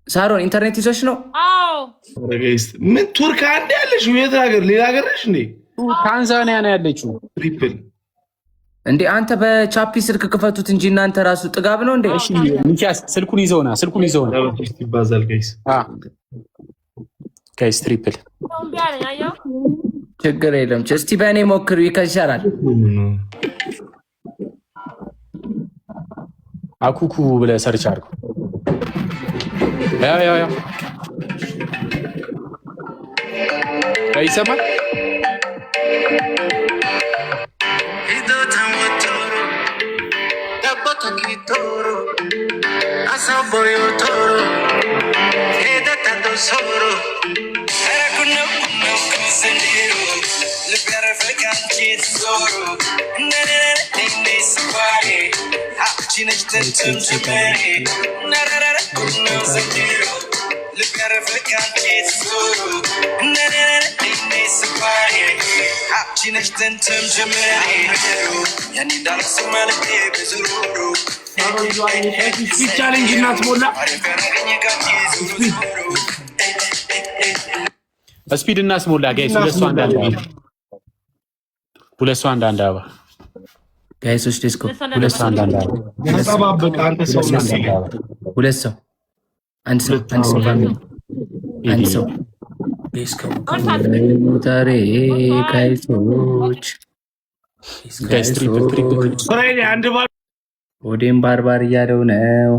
ሳሮን ኢንተርኔት ይዞሽ ነው? አዎ። ምን ቱርክ አንድ ያለሽ የት ሀገር? ሌላ ሀገር ነሽ እንዴ? ታንዛኒያ ነው ያለችው። ትሪፕል እንዴ አንተ በቻፒ ስልክ ክፈቱት እንጂ እናንተ ራሱ ጥጋብ ነው እንዴ? እሺ ሚኪያስ ስልኩን ይዘውና ይባዛል ጋይስ። ጋይስ ትሪፕል ችግር የለም። እስቲ በእኔ ሞክሩ ይከሻላል። አኩኩ ብለህ ሰርች አድርገው። ያ ይሰማል። ቻሌንጅ እናስሞላ ስፒድ እናስሞላ ጋይስ። ሁለት ሰው አንድ አበባ ጋይሶች ዲስኮ ሁለት ሰው አንድ አበባ ተጠባበቅ። አንተ ሰው ሁለት ሰው አንድ ሰው ፋሚሊ አንድ ሰው ዲስኮ ታሬ ጋይሶች አንድ ኦዴም ባርባር እያለው ነው።